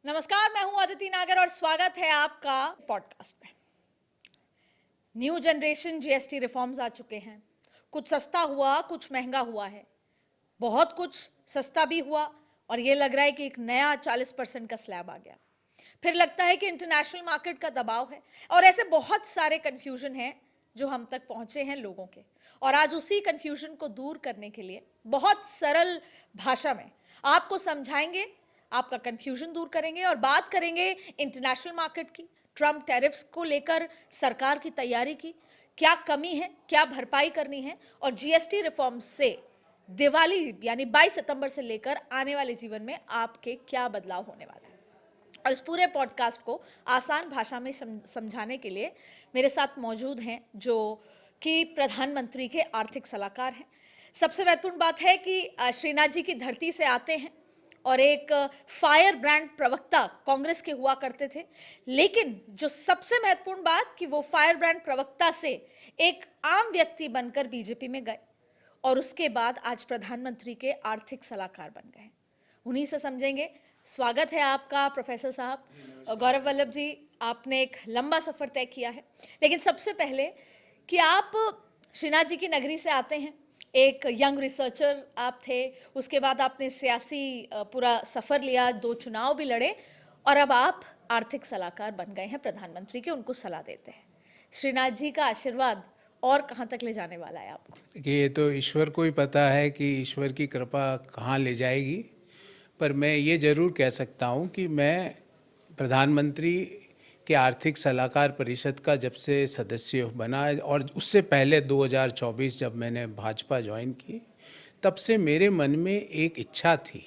नमस्कार, मैं हूं अदिति नागर और स्वागत है आपका पॉडकास्ट में। न्यू जनरेशन जीएसटी रिफॉर्म्स आ चुके हैं। कुछ सस्ता हुआ, कुछ महंगा हुआ है। बहुत कुछ सस्ता भी हुआ और ये लग रहा है कि एक नया 40% का स्लैब आ गया। फिर लगता है कि इंटरनेशनल मार्केट का दबाव है और ऐसे बहुत सारे कंफ्यूजन हैं जो हम तक पहुंचे हैं लोगों के। और आज उसी कंफ्यूजन को दूर करने के लिए बहुत सरल भाषा में आपको समझाएंगे, आपका कंफ्यूजन दूर करेंगे और बात करेंगे इंटरनेशनल मार्केट की, ट्रम्प टैरिफ्स को लेकर सरकार की तैयारी की, क्या कमी है, क्या भरपाई करनी है और जीएसटी रिफॉर्म से दिवाली यानी 22 सितंबर से लेकर आने वाले जीवन में आपके क्या बदलाव होने वाला है। और इस पूरे पॉडकास्ट को आसान भाषा में समझाने के लिए मेरे साथ मौजूद हैं जो कि प्रधानमंत्री के आर्थिक सलाहकार हैं। सबसे महत्वपूर्ण बात है कि श्रीनाथ जी की धरती से आते हैं और एक फायर ब्रांड प्रवक्ता कांग्रेस के हुआ करते थे, लेकिन जो सबसे महत्वपूर्ण बात कि वो फायर ब्रांड प्रवक्ता से एक आम व्यक्ति बनकर बीजेपी में गए और उसके बाद आज प्रधानमंत्री के आर्थिक सलाहकार बन गए। उन्हीं से समझेंगे। स्वागत है आपका प्रोफेसर साहब। गौरव वल्लभ जी, आपने एक लंबा सफर तय किया है, लेकिन सबसे पहले कि आप श्रीनाथ जी की नगरी से आते हैं, एक यंग रिसर्चर आप थे, उसके बाद आपने सियासी पूरा सफर लिया, 2 चुनाव भी लड़े और अब आप आर्थिक सलाहकार बन गए हैं प्रधानमंत्री के, उनको सलाह देते हैं। श्रीनाथ जी का आशीर्वाद और कहाँ तक ले जाने वाला है आपको? देखिए, ये तो ईश्वर को ही पता है कि ईश्वर की कृपा कहाँ ले जाएगी, पर मैं ये ज़रूर कह सकता हूँ कि मैं प्रधानमंत्री के आर्थिक सलाहकार परिषद का जब से सदस्य बना और उससे पहले 2024 जब मैंने भाजपा ज्वाइन की, तब से मेरे मन में एक इच्छा थी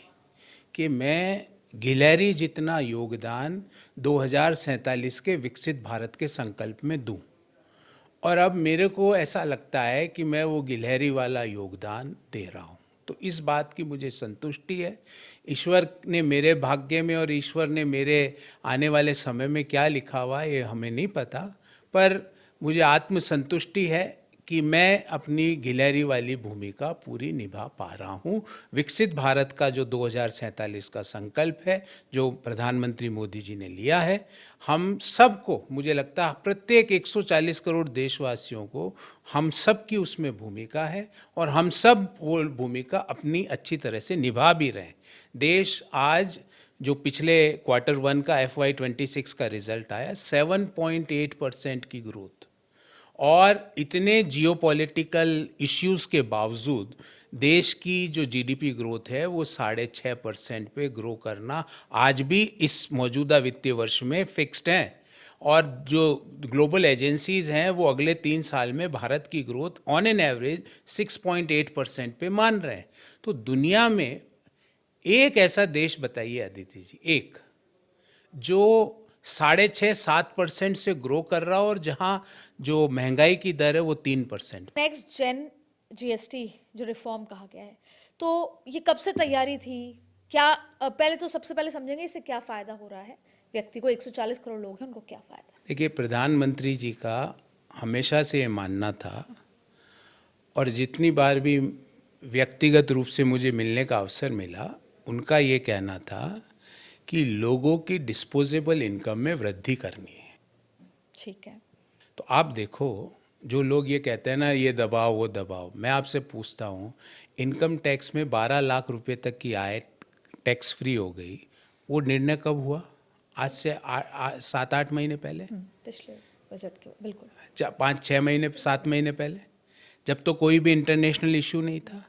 कि मैं गिलहरी जितना योगदान 2047 के विकसित भारत के संकल्प में दूं। और अब मेरे को ऐसा लगता है कि मैं वो गिलहरी वाला योगदान दे रहा हूँ, तो इस बात की मुझे संतुष्टि है। ईश्वर ने मेरे भाग्य में और ईश्वर ने मेरे आने वाले समय में क्या लिखा हुआ ये हमें नहीं पता, पर मुझे आत्मसंतुष्टि है कि मैं अपनी गिलहरी वाली भूमिका पूरी निभा पा रहा हूँ। विकसित भारत का जो 2047 का संकल्प है, जो प्रधानमंत्री मोदी जी ने लिया है, हम सबको, मुझे लगता है प्रत्येक 140 करोड़ देशवासियों को, हम सब की उसमें भूमिका है और हम सब वो भूमिका अपनी अच्छी तरह से निभा भी रहे हैं। देश आज जो पिछले Q1 का FY26 का रिजल्ट आया, 7.8% की ग्रोथ, और इतने जियोपॉलिटिकल इश्यूज के बावजूद देश की जो जीडीपी ग्रोथ है वो 6.5% पे ग्रो करना आज भी इस मौजूदा वित्तीय वर्ष में फिक्स्ड है। और जो ग्लोबल एजेंसीज हैं वो अगले 3 साल में भारत की ग्रोथ ऑन एन एवरेज 6.8% पे मान रहे हैं। तो दुनिया में एक ऐसा देश बताइए अदिति जी, एक जो 6.5-7% से ग्रो कर रहा हो और जहाँ जो महंगाई की दर है वो 3%। नेक्स्ट जेन जीएसटी जो रिफॉर्म कहा गया है, तो ये कब से तैयारी थी? क्या पहले तो सबसे पहले समझेंगे इससे क्या फायदा हो रहा है व्यक्ति को। 140 करोड़ लोग हैं, उनको क्या फायदा? देखिए, प्रधानमंत्री जी का हमेशा से ये मानना था और जितनी बार भी व्यक्तिगत रूप से मुझे मिलने का अवसर मिला, उनका ये कहना था कि लोगों की डिस्पोजेबल इनकम में वृद्धि करनी है। ठीक है। तो आप देखो, जो लोग ये कहते हैं ना ये दबाव वो दबाव, मैं आपसे पूछता हूँ, इनकम टैक्स में 12 लाख रुपए तक की आय टैक्स फ्री हो गई, वो निर्णय कब हुआ? आज से 7-8 महीने पहले, पिछले बजट के बिल्कुल 5-6 महीने 7 महीने पहले, जब तो कोई भी इंटरनेशनल इशू नहीं था।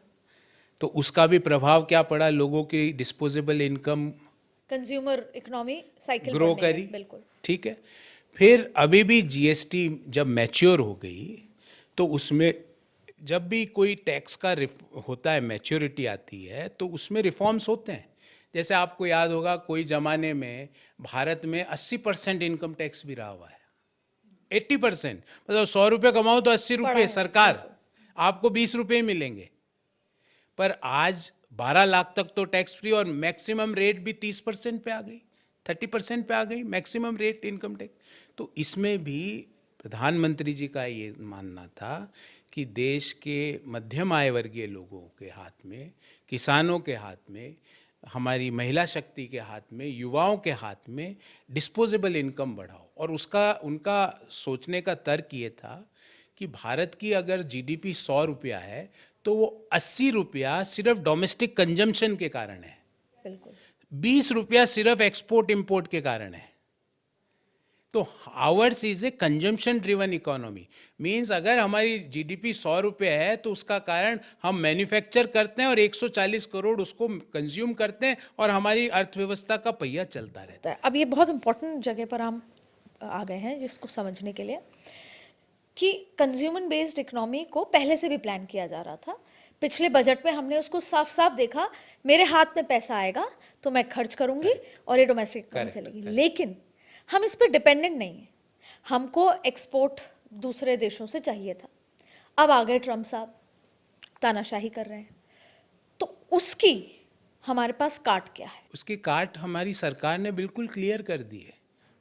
तो उसका भी प्रभाव क्या पड़ा? लोगों की disposable income consumer economy cycle grow बढ़ने करी, में, बिल्कुल। ठीक है। फिर अभी भी जीएसटी जब मैच्योर हो गई, तो उसमें जब भी कोई टैक्स का होता है, मैच्योरिटी आती है, तो उसमें रिफॉर्म्स होते हैं। जैसे आपको याद होगा, कोई ज़माने में भारत में 80% इनकम टैक्स भी रहा हुआ है। 80%, मतलब 100 रुपये कमाओ तो 80 रुपये सरकार, आपको 20 रुपये ही मिलेंगे। पर आज 12 लाख तक तो टैक्स फ्री और मैक्सिमम रेट भी 30% पे आ गई, 30% पे आ गई मैक्सिमम रेट इनकम टैक्स। तो इसमें भी प्रधानमंत्री जी का ये मानना था कि देश के मध्यम आय वर्गीय लोगों के हाथ में, किसानों के हाथ में हमारी महिला शक्ति के हाथ में, युवाओं के हाथ में डिस्पोजेबल इनकम बढ़ाओ। और उसका उनका सोचने का तर्क ये था कि भारत की अगर जीडीपी 100 रुपया है तो वो 80 रुपया सिर्फ डोमेस्टिक कंजम्पशन के कारण है, बिल्कुल 20 रुपया सिर्फ एक्सपोर्ट इंपोर्ट के कारण है। तो hours is a consumption driven economy. Means अगर हमारी जीडीपी 100 रुपये है तो उसका कारण हम मैन्युफैक्चर करते हैं और 140 करोड़ उसको कंज्यूम करते हैं और हमारी अर्थव्यवस्था का पहिया चलता रहता है। अब ये बहुत इंपॉर्टेंट जगह पर हम आ गए हैं जिसको समझने के लिए कि कंज्यूमर बेस्ड इकोनॉमी को पहले से भी प्लान किया जा रहा था। पिछले बजट में हमने उसको साफ साफ देखा, मेरे हाथ में पैसा आएगा तो मैं खर्च करूंगी और ये डोमेस्टिक इकोनॉमी चलेगी। लेकिन हम इस पर डिपेंडेंट नहीं है, हमको एक्सपोर्ट दूसरे देशों से चाहिए था। अब आ गए ट्रम्प साहब, तानाशाही कर रहे हैं, तो उसकी हमारे पास काट क्या है? उसकी काट हमारी सरकार ने बिल्कुल क्लियर कर दी है।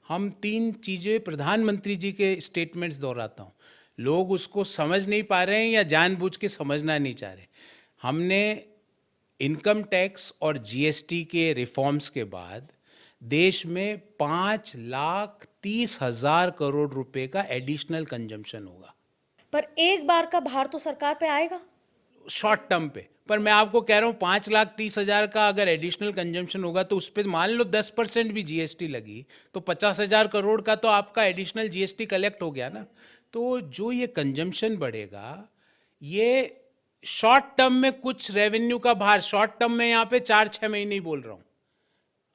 हम 3 चीज़ें प्रधानमंत्री जी के स्टेटमेंट्स दोहराता हूँ, लोग उसको समझ नहीं पा रहे हैं या जानबूझ के समझना नहीं चाह रहे। हमने इनकम टैक्स और जीएसटी के रिफॉर्म्स के बाद देश में 5,30,000 करोड़ रुपए का एडिशनल कंजम्पशन होगा। पर एक बार का भार तो सरकार पे आएगा शॉर्ट टर्म पे। पर मैं आपको कह रहा हूँ 5,30,000 का अगर एडिशनल कंजम्पशन होगा तो उस पर मान लो 10% भी जीएसटी लगी तो 50,000 करोड़ का तो आपका एडिशनल जीएसटी कलेक्ट हो गया ना। तो जो ये कंजम्पशन बढ़ेगा, ये शॉर्ट टर्म में कुछ रेवेन्यू का भार, शॉर्ट टर्म में यहाँ पे 4-6 महीने ही बोल रहा हूँ,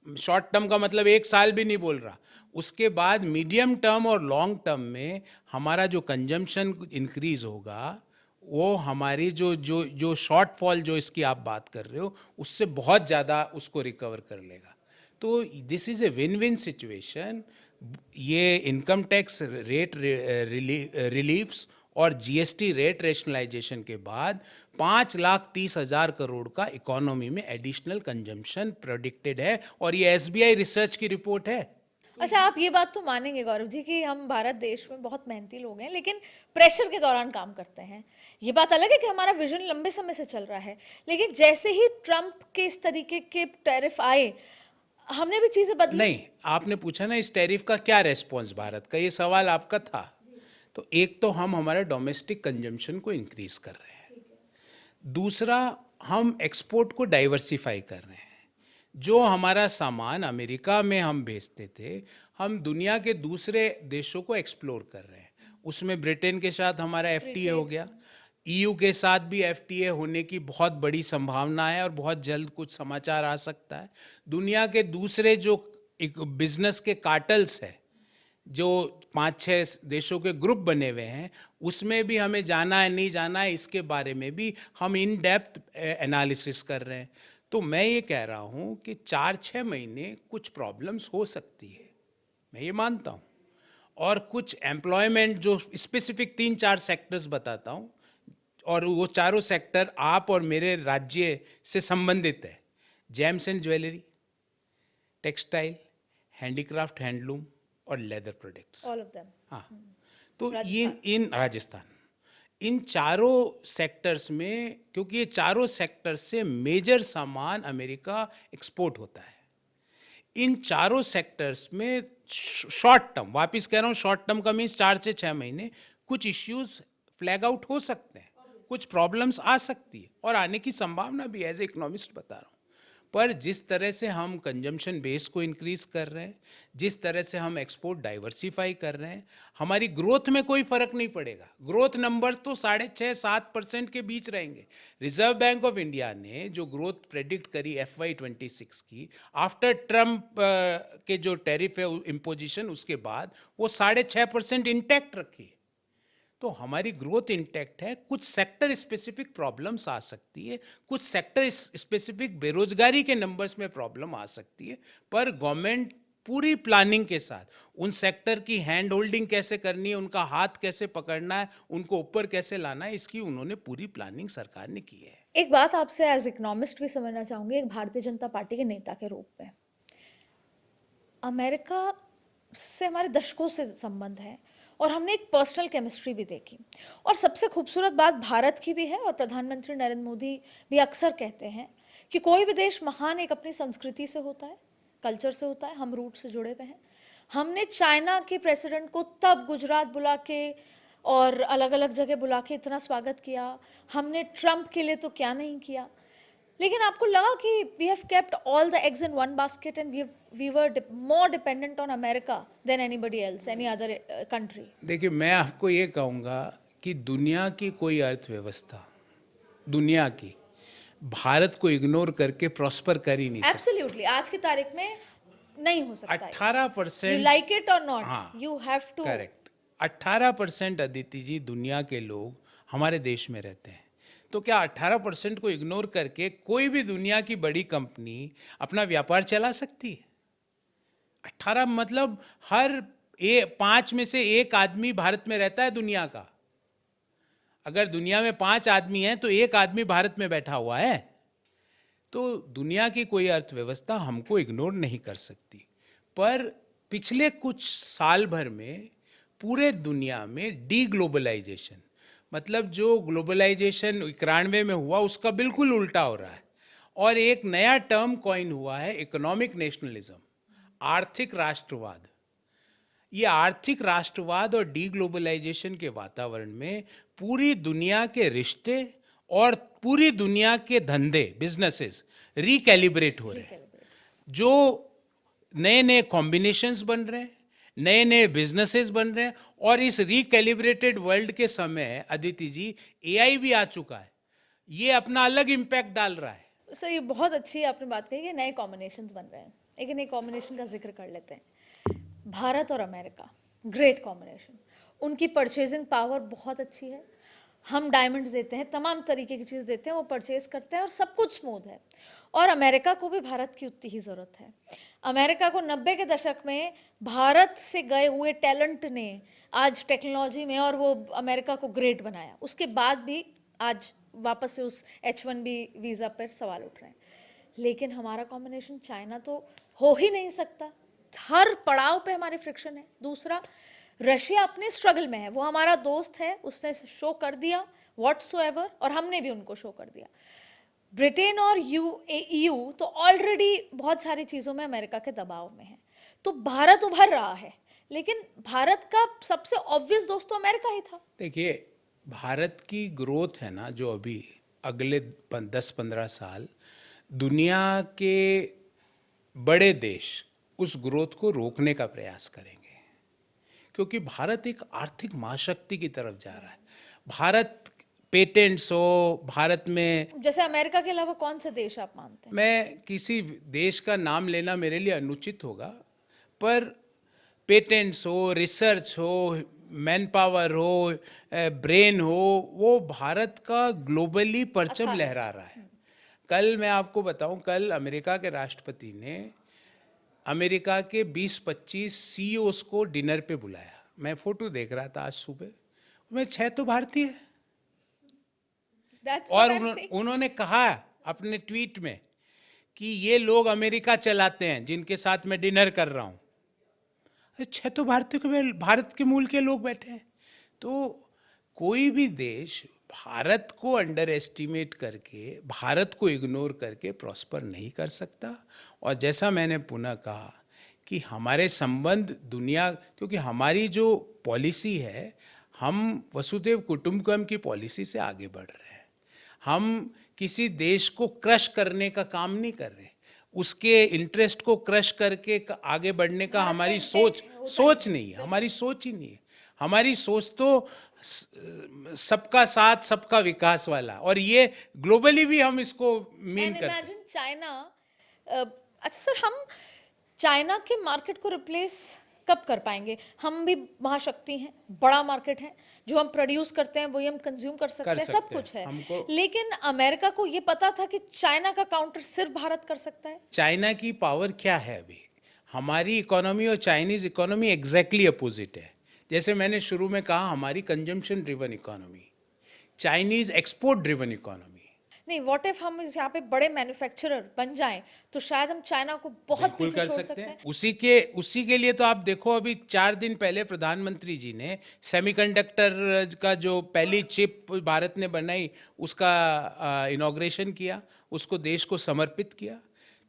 शॉर्ट टर्म का मतलब 1 साल भी नहीं बोल रहा। उसके बाद मीडियम टर्म और लॉन्ग टर्म में हमारा जो कंजम्पशन इंक्रीज होगा वो हमारी जो शॉर्टफॉल जो इसकी आप बात कर रहे हो उससे बहुत ज़्यादा उसको रिकवर कर लेगा। तो this is a win win situation. ये इनकम टैक्स रेट रिलीफ्स और जीएसटी रेट रैशनलाइजेशन के बाद 5,30,000 करोड़ का इकोनॉमी में एडिशनल कंजम्पशन प्रेडिक्टेड है और ये एसबीआई रिसर्च की रिपोर्ट है। अच्छा, आप ये बात तो मानेंगे गौरव जी कि हम भारत देश में बहुत मेहनती लोग हैं लेकिन प्रेशर के दौरान काम करते हैं। ये बात अलग है कि हमारा विजन लंबे समय से चल रहा है, लेकिन जैसे ही ट्रम्प के इस तरीके के टैरिफ आए हमने भी चीजें बदली। नहीं, आपने पूछा ना इस टैरिफ का क्या रेस्पॉन्स भारत का, ये सवाल आपका था। तो एक तो हम हमारे डोमेस्टिक कंजम्पशन को इंक्रीज कर रहे हैं, दूसरा हम एक्सपोर्ट को डाइवर्सिफाई कर रहे हैं। जो हमारा सामान अमेरिका में हम भेजते थे, हम दुनिया के दूसरे देशों को एक्सप्लोर कर रहे हैं। उसमें ब्रिटेन के साथ हमारा एफटीए हो गया, ईयू के साथ भी एफटीए होने की बहुत बड़ी संभावना है और बहुत जल्द कुछ समाचार आ सकता है। दुनिया के दूसरे जो एक बिजनेस के कार्टल्स है, जो 5-6 देशों के ग्रुप बने हुए हैं, उसमें भी हमें जाना है नहीं जाना है इसके बारे में भी हम इन डेप्थ एनालिसिस कर रहे हैं। तो मैं ये कह रहा हूँ कि 4-6 महीने कुछ प्रॉब्लम्स हो सकती है, मैं ये मानता हूँ। और कुछ एम्प्लॉयमेंट जो स्पेसिफिक 3-4 सेक्टर्स बताता हूँ और वो चारों सेक्टर आप और मेरे राज्य से संबंधित है। Gems and jewellery, textile, handicraft, handloom और leather products. All of them. हाँ, तो ये इन राजस्थान, इन चारों सेक्टर्स में, क्योंकि ये चारों सेक्टर्स से मेजर सामान अमेरिका एक्सपोर्ट होता है, इन चारों सेक्टर्स में शॉर्ट टर्म, वापिस कह रहा हूँ शॉर्ट टर्म का मीन्स 4 से 6 महीने, कुछ इश्यूज फ्लैग आउट हो सकते हैं, कुछ प्रॉब्लम्स आ सकती है और आने की संभावना भी, एज ए इकोनॉमिस्ट बता रहा हूँ। पर जिस तरह से हम कंजम्पशन बेस को इंक्रीज कर रहे हैं, जिस तरह से हम एक्सपोर्ट डाइवर्सिफाई कर रहे हैं, हमारी ग्रोथ में कोई फर्क नहीं पड़ेगा। ग्रोथ नंबर तो 6.5-7% के बीच रहेंगे। रिजर्व बैंक ऑफ इंडिया ने जो ग्रोथ प्रेडिक्ट करी FY26 की, आफ्टर ट्रम्प के जो टैरिफ है इम्पोजिशन, उसके बाद वो 6.5% इंटैक्ट रखी। तो हमारी ग्रोथ इंटैक्ट है। कुछ सेक्टर स्पेसिफिक प्रॉब्लम्स आ सकती है, कुछ सेक्टर स्पेसिफिक बेरोजगारी के नंबर्स में प्रॉब्लम आ सकती है, पर गवर्नमेंट पूरी प्लानिंग के साथ उन सेक्टर की हैंड होल्डिंग कैसे करनी है, उनका हाथ कैसे पकड़ना है, उनको ऊपर कैसे लाना है, इसकी उन्होंने पूरी प्लानिंग सरकार ने की है। एक बात आपसे एज इकोनॉमिस्ट भी समझना चाहूंगी, एक भारतीय जनता पार्टी के नेता के रूप में, अमेरिका से हमारे दशकों से संबंध है और हमने एक पर्सनल केमिस्ट्री भी देखी। और सबसे खूबसूरत बात भारत की भी है और प्रधानमंत्री नरेंद्र मोदी भी अक्सर कहते हैं कि कोई भी देश महान एक अपनी संस्कृति से होता है, कल्चर से होता है, हम रूट से जुड़े हुए हैं। हमने चाइना के प्रेसिडेंट को तब गुजरात बुला के और अलग अलग जगह बुला के इतना स्वागत किया, हमने ट्रम्प के लिए तो क्या नहीं किया। लेकिन आपको लगा कि we have kept all the eggs in one basket and we were more dependent on America than anybody else, any other country? देखिए, मैं आपको ये कहूँगा कि दुनिया की कोई अर्थव्यवस्था, दुनिया की, भारत को इग्नोर करके प्रॉस्पर कर ही नहीं सकती। एब्सोल्युटली, आज की तारीख में नहीं हो सकता। 18%, यू लाइक इट और नॉट, हाँ, you have to. Correct. 18% Aditi ji दुनिया के लोग हमारे देश में रहते हैं, तो क्या 18% को इग्नोर करके कोई भी दुनिया की बड़ी कंपनी अपना व्यापार चला सकती है? 18 मतलब हर 5 में से 1 आदमी भारत में रहता है दुनिया का। अगर दुनिया में 5 आदमी हैं तो 1 आदमी भारत में बैठा हुआ है। तो दुनिया की कोई अर्थव्यवस्था हमको इग्नोर नहीं कर सकती। पर पिछले कुछ साल भर में पूरे दुनिया में डी ग्लोबलाइजेशन, मतलब जो ग्लोबलाइजेशन 91 में हुआ उसका बिल्कुल उल्टा हो रहा है। और एक नया टर्म कॉइन हुआ है, इकोनॉमिक नेशनलिज्म, आर्थिक राष्ट्रवाद। ये आर्थिक राष्ट्रवाद और डी ग्लोबलाइजेशन के वातावरण में पूरी दुनिया के रिश्ते और पूरी दुनिया के धंधे, बिजनेसेस रिकैलिब्रेट हो रहे हैं। जो नए नए कॉम्बिनेशंस बन रहे हैं, नए नए बिजनेसेस बन रहे हैं। और इस रिकैलिब्रेटेड वर्ल्ड के समय अदिति जी एआई भी आ चुका है, ये अपना अलग इम्पैक्ट डाल रहा है। सर, ये बहुत अच्छी आपने बात कही कि नए कॉम्बिनेशंस बन रहे हैं। लेकिन एक कॉम्बिनेशन का जिक्र कर लेते हैं, भारत और अमेरिका, ग्रेट कॉम्बिनेशन। उनकी परचेजिंग पावर बहुत अच्छी है। हम डायमंड्स देते हैं, तमाम तरीके की चीज़ देते हैं, वो परचेज करते हैं और सब कुछ स्मूथ है। और अमेरिका को भी भारत की उतनी ही ज़रूरत है। अमेरिका को 90 के दशक में भारत से गए हुए टैलेंट ने आज टेक्नोलॉजी में और वो अमेरिका को ग्रेट बनाया। उसके बाद भी आज वापस से उस H1B वीज़ा पर सवाल उठ रहे हैं। लेकिन हमारा कॉम्बिनेशन चाइना तो हो ही नहीं सकता। हर पड़ाव पे हमारे फ्रिक्शन है। दूसरा, रशिया अपने स्ट्रगल में है, वो हमारा दोस्त है, उसने शो कर दिया व्हाट्सोएवर, और हमने भी उनको शो कर दिया। ब्रिटेन और यूएई तो ऑलरेडी बहुत सारी चीज़ों में अमेरिका के दबाव में है। तो भारत उभर रहा है, लेकिन भारत का सबसे ऑब्वियस दोस्त तो अमेरिका ही था। देखिए, भारत की ग्रोथ है ना, जो अभी अगले 10-15 साल दुनिया के बड़े देश उस ग्रोथ को रोकने का प्रयास करेंगे, क्योंकि भारत एक आर्थिक महाशक्ति की तरफ जा रहा है। भारत पेटेंट्स हो, भारत में, जैसे अमेरिका के अलावा कौन से देश आप मानते हैं? मैं किसी देश का नाम लेना मेरे लिए अनुचित होगा, पर पेटेंट्स हो, रिसर्च हो, मैन पावर हो, ब्रेन हो, वो भारत का ग्लोबली परचम लहरा रहा है। कल मैं आपको बताऊं, कल अमेरिका के राष्ट्रपति ने अमेरिका के 20-25 सीईओस को डिनर पे बुलाया। मैं फोटो देख रहा था आज सुबह, उसमें 6 तो भारतीय हैं। और उन्होंने कहा अपने ट्वीट में कि ये लोग अमेरिका चलाते हैं जिनके साथ मैं डिनर कर रहा हूँ। 6 तो भारत के मूल के लोग बैठे हैं। तो कोई भी देश भारत को अंडर एस्टिमेट करके, भारत को इग्नोर करके प्रॉस्पर नहीं कर सकता। और जैसा मैंने पुनः कहा कि हमारे संबंध दुनिया, क्योंकि हमारी जो पॉलिसी है, हम वसुधैव कुटुंबकम की पॉलिसी से आगे बढ़ रहे हैं। हम किसी देश को क्रश करने का काम नहीं कर रहे, उसके इंटरेस्ट को क्रश करके आगे बढ़ने का हमारी सोच नहीं है। हमारी सोच ही नहीं है। हमारी सोच तो सबका साथ सबका विकास वाला, और ये ग्लोबली भी हम इसको मीन करते हैं। इमेजिन चाइना, अच्छा सर, हम चाइना के मार्केट को रिप्लेस कब कर पाएंगे? हम भी महाशक्ति हैं, बड़ा मार्केट है, जो हम प्रोड्यूस करते हैं वही हम कंज्यूम कर सकते हैं, सब कुछ है। लेकिन अमेरिका को ये पता था कि चाइना का काउंटर सिर्फ भारत कर सकता है। चाइना की पावर क्या है अभी? हमारी इकोनॉमी और चाइनीज इकोनॉमी एग्जैक्टली अपोजिट है। जैसे मैंने शुरू में कहा, हमारी consumption driven economy, Chinese export driven economy. नहीं, व्हाट इफ हम इस यहाँ पे बड़े मैन्युफैक्चरर बन जाएं तो शायद हम चाइना को बहुत बिल्कुल पीछे कर छोड़ सकते हैं। उसी के लिए तो आप देखो, अभी 4 दिन पहले प्रधानमंत्री जी ने सेमीकंडक्टर का जो पहली चिप भारत ने बनाई उसका इनॉग्रेशन किया, उसको देश को समर्पित किया।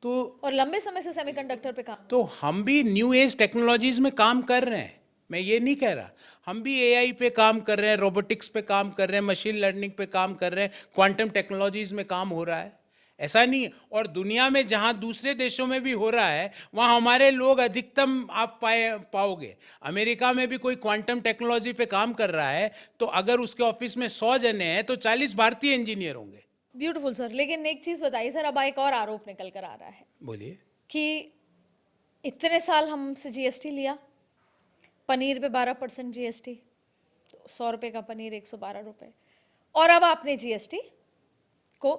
तो और लंबे समय से सेमीकंडक्टर पे काम। तो हम भी न्यू एज टेक्नोलॉजीज में काम कर रहे हैं, मैं ये नहीं कह रहा। हम भी एआई पे काम कर रहे हैं, रोबोटिक्स पे काम कर रहे हैं, मशीन लर्निंग पे काम कर रहे हैं, क्वांटम टेक्नोलॉजीज में काम हो रहा है, ऐसा नहीं है। और दुनिया में जहां दूसरे देशों में भी हो रहा है वहां हमारे लोग अधिकतम आप पाओगे। अमेरिका में भी कोई क्वांटम टेक्नोलॉजी पे काम कर रहा है तो अगर उसके ऑफिस में 100 जने हैं तो 40 भारतीय इंजीनियर होंगे। ब्यूटीफुल सर, लेकिन एक चीज बताइए सर, अब एक और आरोप निकल कर आ रहा है बोलिए। कि इतने साल हमसे जीएसटी लिया, पनीर पे 12% जीएसटी, 100 रुपए का पनीर 112 रुपए, और अब आपने जीएसटी को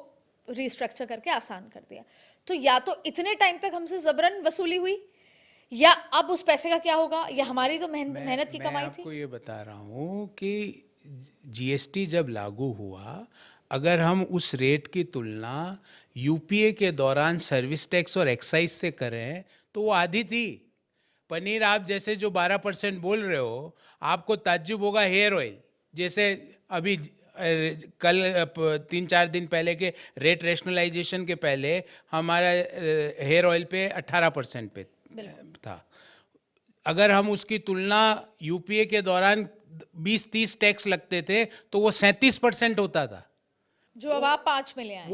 रिस्ट्रक्चर करके आसान कर दिया। तो या तो इतने टाइम तक हमसे जबरन वसूली हुई, या अब उस पैसे का क्या होगा, या हमारी तो मेहनत की कमाई मैं थी। आपको ये बता रहा हूँ कि जीएसटी जब लागू हुआ, अगर हम उस रेट की तुलना यूपीए के दौरान सर्विस टैक्स और एक्साइज से करें तो वो आधी थी। पनीर आप जैसे जो 12% बोल रहे हो, आपको ताज्जुब होगा हेयर ऑयल, जैसे अभी कल 3-4 दिन पहले के रेट रैशनलाइजेशन के पहले हमारा हेयर ऑयल पे 18% पे था। अगर हम उसकी तुलना यूपीए के दौरान 20-30 टैक्स लगते थे तो वो 37% होता था। जो अब आप 5 में ले आए।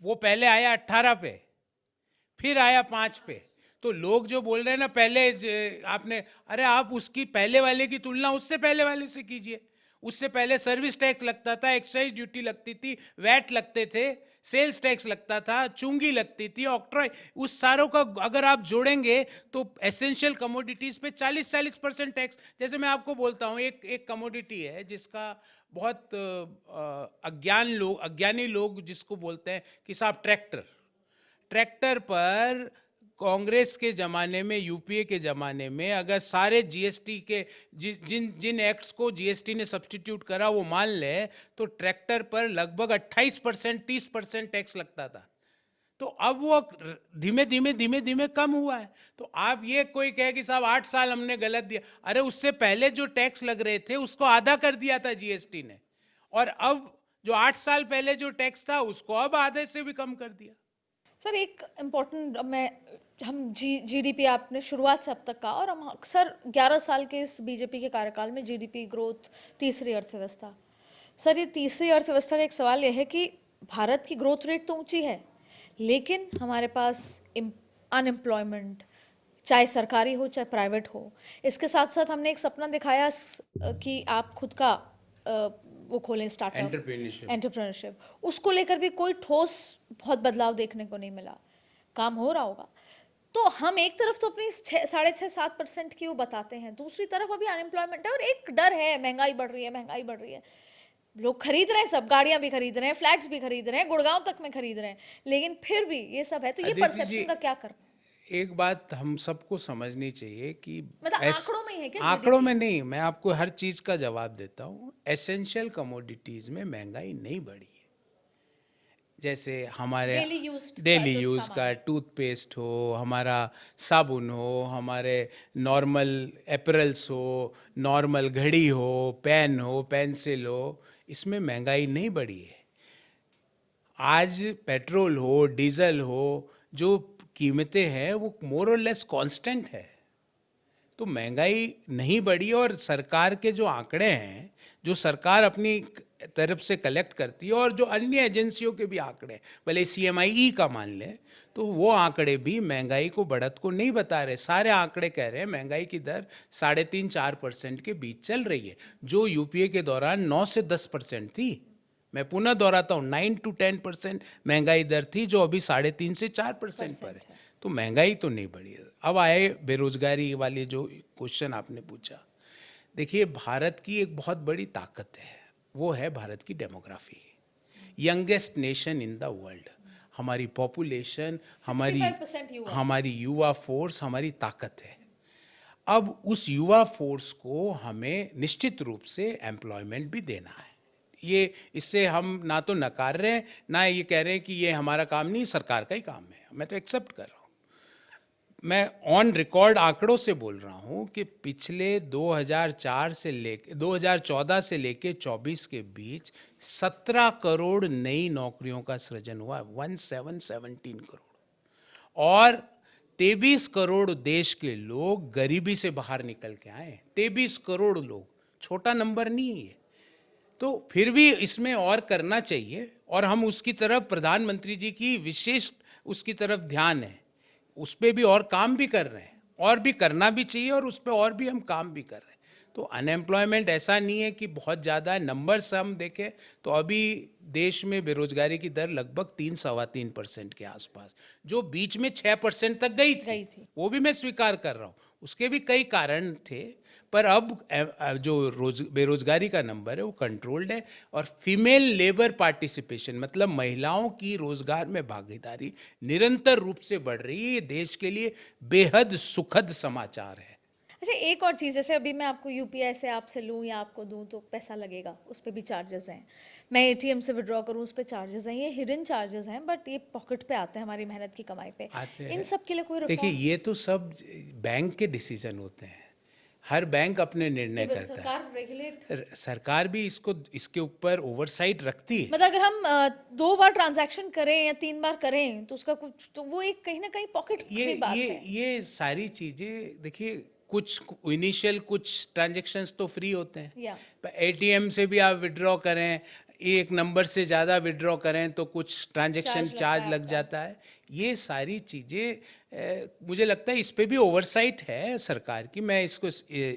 वो पहले आया 18 पे, फिर आया 5 पे। तो लोग जो बोल रहे हैं ना पहले आपने, अरे आप उसकी पहले वाले की तुलना उससे पहले वाले से कीजिए। उससे पहले सर्विस टैक्स लगता था, एक्साइज ड्यूटी लगती थी, वैट लगते थे, सेल्स टैक्स लगता था, चुंगी लगती थी, ऑक्ट्रॉय, उस सारों का अगर आप जोड़ेंगे तो एसेंशियल कमोडिटीज पे 40% टैक्स। जैसे मैं आपको बोलता हूँ, एक कमोडिटी है जिसका बहुत अज्ञानी लोग जिसको बोलते हैं कि साहब ट्रैक्टर पर कांग्रेस के ज़माने में, यूपीए के ज़माने में अगर सारे जीएसटी के जिन एक्ट्स को जीएसटी ने सब्स्टिट्यूट करा वो मान ले तो ट्रैक्टर पर लगभग 28% 30% टैक्स लगता था। तो अब वो धीमे धीमे कम हुआ है। तो आप ये कोई कहे कि साहब 8 साल हमने गलत दिया, अरे उससे पहले जो टैक्स लग रहे थे उसको आधा कर दिया था जीएसटी ने, और अब जो 8 साल पहले जो टैक्स था उसको अब आधे से भी कम कर दिया। सर एक इम्पोर्टेंट, हम जीडीपी आपने शुरुआत से अब तक का, और हम अक्सर 11 साल के इस बीजेपी के कार्यकाल में जीडीपी ग्रोथ, तीसरी अर्थव्यवस्था। सर ये तीसरी अर्थव्यवस्था का एक सवाल यह है कि भारत की ग्रोथ रेट तो ऊंची है, लेकिन हमारे पास अनएम्प्लॉयमेंट, चाहे सरकारी हो चाहे प्राइवेट हो। इसके साथ साथ हमने एक सपना दिखाया कि आप खुद का वो खोलें, स्टार्टअप, एंटरप्रेन्योरशिप, उसको लेकर भी कोई ठोस बहुत बदलाव देखने को नहीं मिला। काम हो रहा होगा। तो हम एक तरफ तो अपनी 6.5-7% की वो बताते हैं, दूसरी तरफ अभी अनएम्प्लॉयमेंट है और एक डर है, महंगाई बढ़ रही है। लोग खरीद रहे हैं, सब गाड़ियां भी खरीद रहे हैं, फ्लैट्स भी खरीद रहे हैं, गुड़गांव तक में खरीद रहे हैं, लेकिन फिर भी ये सब है। तो ये परसेप्शन का क्या करना? एक बात हम सबको समझनी चाहिए कि मतलब आंकड़ों में ही है क्या? आंकड़ों में नहीं, मैं आपको हर चीज का जवाब देता हूँ। एसेंशियल कमोडिटीज में महंगाई नहीं बढ़ी है। जैसे हमारे डेली यूज का टूथपेस्ट हो, हमारा साबुन हो, हमारे नॉर्मल एपरल्स हो, नॉर्मल घड़ी हो, पेन हो, पेंसिल हो, इसमें महंगाई नहीं बढ़ी है। आज पेट्रोल हो, डीजल हो, जो कीमतें हैं वो मोर और लेस कांस्टेंट है। तो महंगाई नहीं बढ़ी। और सरकार के जो आंकड़े हैं, जो सरकार अपनी तरफ से कलेक्ट करती है, और जो अन्य एजेंसियों के भी आंकड़े, भले CMIE का मान लें, तो वो आंकड़े भी महंगाई को बढ़त को नहीं बता रहे। सारे आंकड़े कह रहे हैं महंगाई की दर 3.5-4% के बीच चल रही है, जो यूपीए के दौरान 9 से 10% थी। मैं पुनः दोहराता हूँ, 9 to 10% महंगाई दर थी, जो अभी 3.5 से 4% पर है। तो महंगाई तो नहीं बढ़ी है। अब आए बेरोजगारी वाली जो क्वेश्चन आपने पूछा। देखिए, भारत की एक बहुत बड़ी ताकत है, वो है भारत की demography. Youngest nation in the world, हमारी पॉपुलेशन, हमारी युवा फोर्स हमारी ताकत है। अब उस युवा फोर्स को हमें निश्चित रूप से एम्प्लॉयमेंट भी देना है। ये इससे हम ना तो नकार रहे हैं, ना ये कह रहे हैं कि ये हमारा काम नहीं, सरकार का ही काम है। मैं तो एक्सेप्ट कर रहा हूँ। मैं ऑन रिकॉर्ड आंकड़ों से बोल रहा हूँ कि पिछले 2004 से लेके 2014 से लेके 24 के बीच 17 करोड़ नई नौकरियों का सृजन हुआ, 17 करोड़। और 23 करोड़ देश के लोग गरीबी से बाहर निकल के आए। 23 करोड़ लोग, छोटा नंबर नहीं है। तो फिर भी इसमें और करना चाहिए, और हम उसकी तरफ, प्रधानमंत्री जी की विशेष उसकी तरफ ध्यान है, उस पर भी और काम भी कर रहे हैं, और भी करना भी चाहिए, और उस पर और भी हम काम भी कर रहे हैं। तो अनएम्प्लॉयमेंट ऐसा नहीं है कि बहुत ज़्यादा है। नंबर्स हम देखें तो अभी देश में बेरोजगारी की दर लगभग 3-3.25% के आसपास, जो बीच में 6% तक गई थी। वो भी मैं स्वीकार कर रहा हूँ, उसके भी कई कारण थे, पर अब जो बेरोजगारी का नंबर है वो कंट्रोल्ड है। और फीमेल लेबर पार्टिसिपेशन, मतलब महिलाओं की रोजगार में भागीदारी निरंतर रूप से बढ़ रही है। ये देश के लिए बेहद सुखद समाचार है। अच्छा, एक और चीज़, जैसे अभी मैं आपको यूपीआई से आपसे लूँ या आपको दूँ तो पैसा लगेगा, उस पर भी चार्जेस हैं। मैं एटीएम से विड्रॉ करूँ, उस पर चार्जेस हैं। ये हिडन चार्जेस हैं, बट ये पॉकेट पे आते हैं, हमारी मेहनत की कमाई पे। इन सब के लिए कोई देखिए, रिफॉर्म? ये तो सब बैंक के डिसीजन होते हैं, हर बैंक अपने निर्णय करता है। सरकार रेगुलेट, सरकार भी इसके ऊपर ओवरसाइट रखती है। मतलब अगर हम 2 बार ट्रांजैक्शन करें या 3 बार करें तो उसका कुछ, तो वो एक कहीं ना कहीं पॉकेट की बात है। ये सारी चीजें देखिए, कुछ इनिशियल कुछ ट्रांजैक्शंस तो फ्री होते हैं। एटीएम से भी आप विड्रॉ करें, एक नंबर से ज़्यादा विड्रॉ करें तो कुछ ट्रांजैक्शन चार्ज लग जाता है। ये सारी चीज़ें मुझे लगता है इस पे भी ओवरसाइट है सरकार की, मैं इसको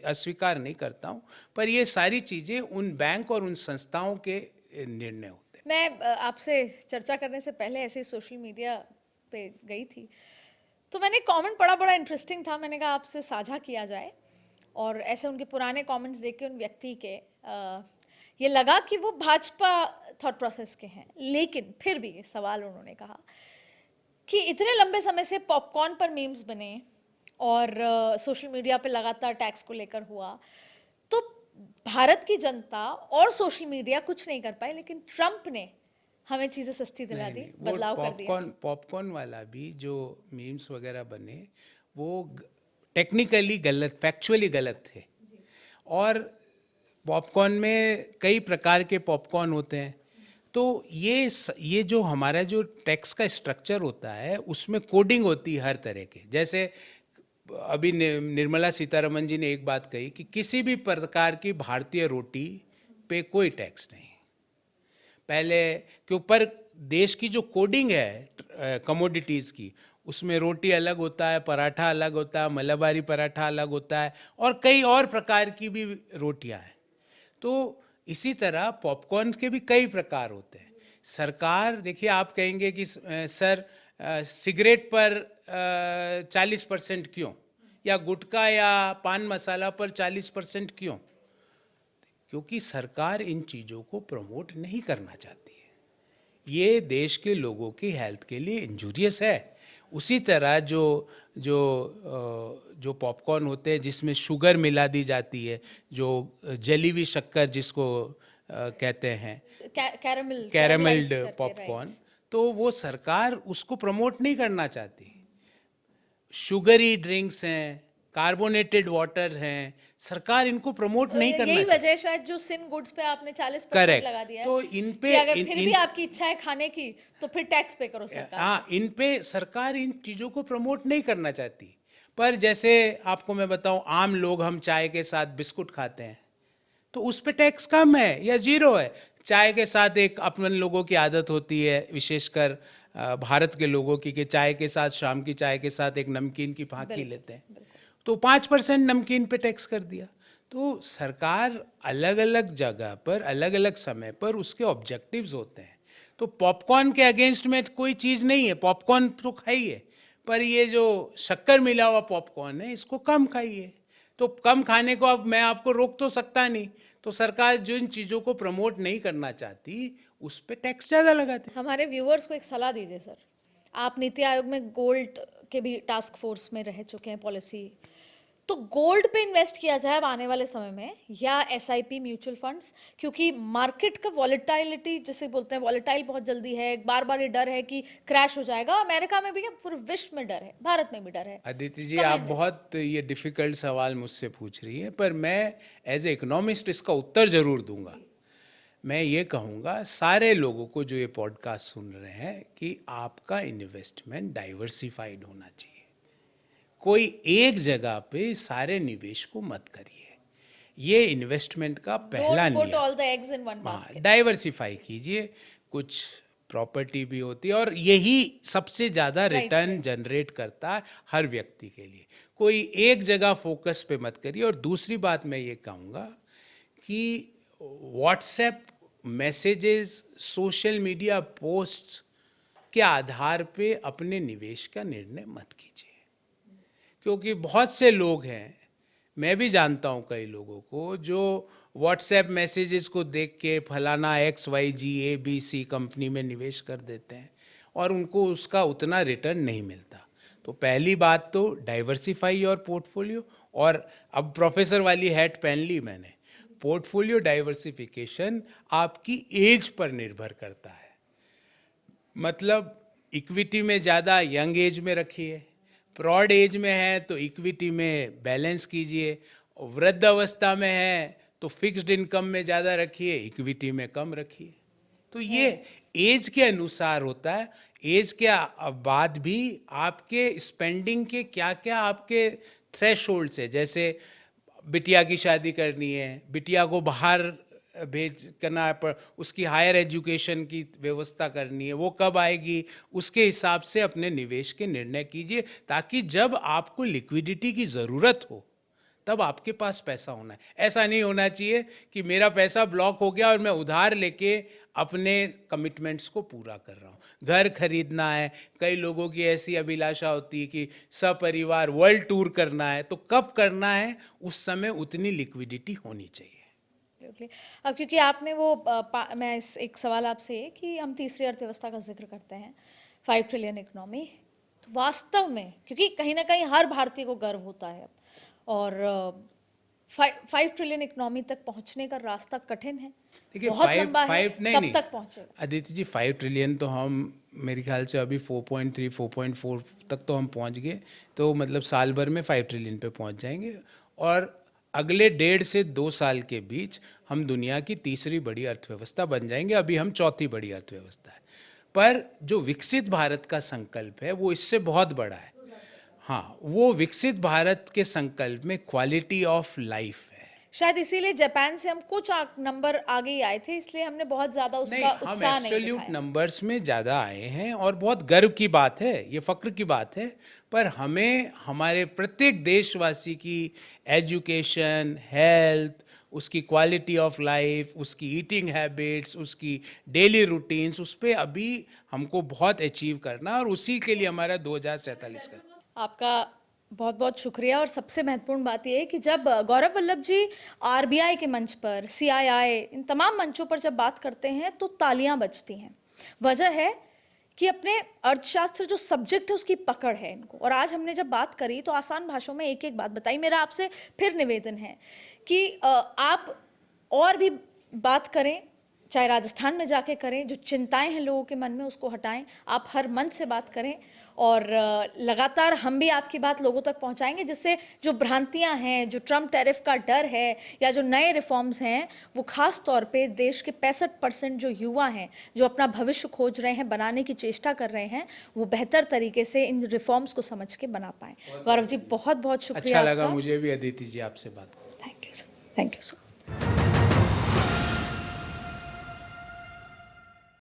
अस्वीकार नहीं करता हूँ, पर ये सारी चीज़ें उन बैंक और उन संस्थाओं के निर्णय होते हैं। मैं आपसे चर्चा करने से पहले ऐसे ही सोशल मीडिया पे गई थी, तो मैंने कमेंट पढ़ा, बड़ा इंटरेस्टिंग था। मैंने कहा आपसे साझा किया जाए, और ऐसे उनके पुराने कमेंट्स देख के उन व्यक्ति के ये लगा कि वो भाजपा थॉट प्रोसेस के हैं। लेकिन फिर भी सवाल उन्होंने कहा कि इतने लंबे समय से पॉपकॉर्न पर मीम्स बने और सोशल मीडिया पे लगातार टैक्स को लेकर हुआ, तो भारत की जनता और सोशल मीडिया कुछ नहीं कर पाए, लेकिन ट्रंप ने हमें चीज़ें सस्ती दिला दी, बदलाव कर दिया। पॉपकॉर्न वाला भी जो मीम्स वगैरह बने, वो टेक्निकली गलत, फैक्चुअली गलत थे। और पॉपकॉर्न में कई प्रकार के पॉपकॉर्न होते हैं। तो ये जो हमारा जो टैक्स का स्ट्रक्चर होता है, उसमें कोडिंग होती है हर तरह के। जैसे अभी निर्मला सीतारमन जी ने एक बात कही कि किसी भी प्रकार की भारतीय रोटी पे कोई टैक्स नहीं। पहले के ऊपर देश की जो कोडिंग है कमोडिटीज़ की, उसमें रोटी अलग होता है, पराठा अलग होता है, मलाबारी पराठा अलग होता है, और कई और प्रकार की भी रोटियां हैं। तो इसी तरह पॉपकॉर्न के भी कई प्रकार होते हैं। सरकार, देखिए, आप कहेंगे कि सर सिगरेट पर 40% क्यों, या गुटखा या पान मसाला पर 40% क्यों? क्योंकि सरकार इन चीज़ों को प्रमोट नहीं करना चाहती है। ये देश के लोगों की हेल्थ के लिए इंजूरियस है। उसी तरह जो पॉपकॉर्न होते हैं जिसमें शुगर मिला दी जाती है, जो जली हुई शक्कर जिसको कहते हैं, कैरामेल्ड पॉपकॉर्न, तो वो सरकार उसको प्रमोट नहीं करना चाहती। शुगरी ड्रिंक्स हैं, कार्बोनेटेड वाटर हैं, सरकार इनको प्रमोट नहीं करना। यही वजह शायद जो सिन गुड्स पे आपने 40% लगा दिया है। तो इन पे अगर फिर भी आपकी इच्छा है खाने की तो फिर टैक्स पे करो सरकार। हाँ, इन पे सरकार इन चीज़ों को प्रमोट नहीं करना चाहती। पर जैसे आपको मैं बताऊं, आम लोग हम चाय के साथ बिस्कुट खाते हैं, तो उस पे टैक्स कम है या जीरो है। चाय के साथ एक अपन लोगों की आदत होती है, विशेषकर भारत के लोगों की, कि चाय के साथ, शाम की चाय के साथ एक नमकीन की फांकी लेते हैं, तो 5% नमकीन पे टैक्स कर दिया। तो सरकार अलग अलग जगह पर, अलग अलग समय पर उसके ऑब्जेक्टिव्स होते हैं। तो पॉपकॉर्न के अगेंस्ट में कोई चीज़ नहीं है, पॉपकॉर्न तो खाइए, पर ये जो शक्कर मिला हुआ पॉपकॉर्न है, इसको कम खाइए। तो कम खाने को अब मैं आपको रोक तो सकता नहीं, तो सरकार जिन चीज़ों को प्रमोट नहीं करना चाहती उस पर टैक्स ज़्यादा लगाती। हमारे व्यूअर्स को एक सलाह दीजिए सर, आप नीति आयोग में गोल्ड के भी टास्क फोर्स में रह चुके हैं, पॉलिसी, तो गोल्ड पे इन्वेस्ट किया जाए अब आने वाले समय में, या एसआईपी म्यूचुअल फंड्स? क्योंकि मार्केट का वॉलेटाइलिटी जिसे बोलते हैं, वॉलेटाइल बहुत जल्दी है, बार बार ये डर है कि क्रैश हो जाएगा। अमेरिका में भी है, पूरे विश्व में डर है, भारत में भी डर है। अदिति जी, कहाँ आप invest बहुत ये डिफिकल्ट सवाल मुझसे पूछ रही हैं, पर मैं एज ए इकोनॉमिस्ट इसका उत्तर जरूर दूंगा। मैं ये कहूँगा सारे लोगों को जो ये पॉडकास्ट सुन रहे हैं कि आपका इन्वेस्टमेंट डाइवर्सिफाइड होना चाहिए। कोई एक जगह पे सारे निवेश को मत करिए। ये इन्वेस्टमेंट का पहला Don't put नियम। all the eggs in one basket. Diversify कीजिए, कुछ प्रॉपर्टी भी होती है और यही सबसे ज़्यादा रिटर्न जनरेट करता है हर व्यक्ति के लिए। कोई एक जगह फोकस पे मत करिए। और दूसरी बात मैं ये कहूँगा कि WhatsApp messages, social media post के आधार पे अपने निवेश का निर्णय मत कीजिए, क्योंकि बहुत से लोग हैं, मैं भी जानता हूँ कई लोगों को, जो व्हाट्सएप मैसेजेस को देख के फलाना XYZ ABC कंपनी में निवेश कर देते हैं और उनको उसका उतना रिटर्न नहीं मिलता। तो पहली बात तो डाइवर्सिफाई योर पोर्टफोलियो। और अब प्रोफेसर वाली हैट पहन ली मैंने। पोर्टफोलियो डाइवर्सिफिकेशन आपकी एज पर निर्भर करता है। मतलब इक्विटी में ज़्यादा यंग एज में रखिए, प्रौढ़ एज में है तो इक्विटी में बैलेंस कीजिए, वृद्ध अवस्था में है तो फिक्स्ड इनकम में ज़्यादा रखिए, इक्विटी में कम रखिए। तो ये एज के अनुसार होता है। एज के बाद भी आपके स्पेंडिंग के क्या क्या आपके थ्रेशोल्ड्स है। जैसे बिटिया की शादी करनी है, बिटिया को बाहर भेज करना है, पर उसकी हायर एजुकेशन की व्यवस्था करनी है, वो कब आएगी, उसके हिसाब से अपने निवेश के निर्णय कीजिए, ताकि जब आपको लिक्विडिटी की ज़रूरत हो तब आपके पास पैसा होना है। ऐसा नहीं होना चाहिए कि मेरा पैसा ब्लॉक हो गया और मैं उधार लेके अपने कमिटमेंट्स को पूरा कर रहा हूँ। घर खरीदना है, कई लोगों की ऐसी अभिलाषा होती है कि सपरिवार वर्ल्ड टूर करना है, तो कब करना है, उस समय उतनी लिक्विडिटी होनी चाहिए। अब क्योंकि आपने वो मैं एक सवाल आपसे कि हम तीसरी अर्थव्यवस्था का जिक्र करते हैं, 5 ट्रिलियन इकोनॉमी, तो वास्तव में क्योंकि कहीं ना कहीं हर भारतीय को गर्व होता है, और 5 ट्रिलियन इकोनॉमी तक पहुंचने का रास्ता कठिन है, देखिए बहुत लंबा है, कब तक पहुंचेगा? अदिति जी, 5 ट्रिलियन तो हम मेरे ख्याल से अभी 4.3 4.4 तक तो हम पहुंच गए। तो मतलब साल भर में 5 ट्रिलियन पे पहुंच जाएंगे और अगले 1.5 से 2 साल के बीच हम दुनिया की तीसरी बड़ी अर्थव्यवस्था बन जाएंगे। अभी हम चौथी बड़ी अर्थव्यवस्था है, पर जो विकसित भारत का संकल्प है वो इससे बहुत बड़ा है। हाँ, वो विकसित भारत के संकल्प में क्वालिटी ऑफ लाइफ है। शायद इसीलिए जापान से हम कुछ नंबर आगे ही आए थे, इसलिए हमने बहुत ज्यादा उसका उत्साह नहीं एब्सोल्यूट दिखाया। नंबर्स में ज़्यादा आए हैं और बहुत गर्व की बात है, ये फ़क्र की बात है। पर हमें हमारे प्रत्येक देशवासी की एजुकेशन, हेल्थ, उसकी क्वालिटी ऑफ लाइफ, उसकी ईटिंग हैबिट्स, उसकी डेली रूटीन्स, उस पर अभी हमको बहुत अचीव करना, और उसी के लिए हमारा 2047 का। आपका बहुत बहुत शुक्रिया। और सबसे महत्वपूर्ण बात यह है कि जब गौरव वल्लभ जी आरबीआई के मंच पर, सीआईआई, इन तमाम मंचों पर जब बात करते हैं तो तालियां बजती हैं। वजह है कि अपने अर्थशास्त्र जो सब्जेक्ट है उसकी पकड़ है इनको। और आज हमने जब बात करी तो आसान भाषाओं में एक एक बात बताई। मेरा आपसे फिर निवेदन है कि आप और भी बात करें, चाहे राजस्थान में जाके करें, जो चिंताएं हैं लोगों के मन में उसको हटाएं। आप हर मंच से बात करें और लगातार हम भी आपकी बात लोगों तक पहुंचाएंगे, जिससे जो भ्रांतियां हैं, जो ट्रम्प टैरिफ का डर है या जो नए रिफॉर्म्स हैं, वो खास तौर पे देश के 65% जो युवा हैं, जो अपना भविष्य खोज रहे हैं, बनाने की चेष्टा कर रहे हैं, वो बेहतर तरीके से इन रिफॉर्म्स को समझ के बना पाएं। गौरव जी, बहुत बहुत शुक्रिया। अच्छा लगा मुझे भी अदिति जी आपसे बात। Thank you sir. Thank you sir.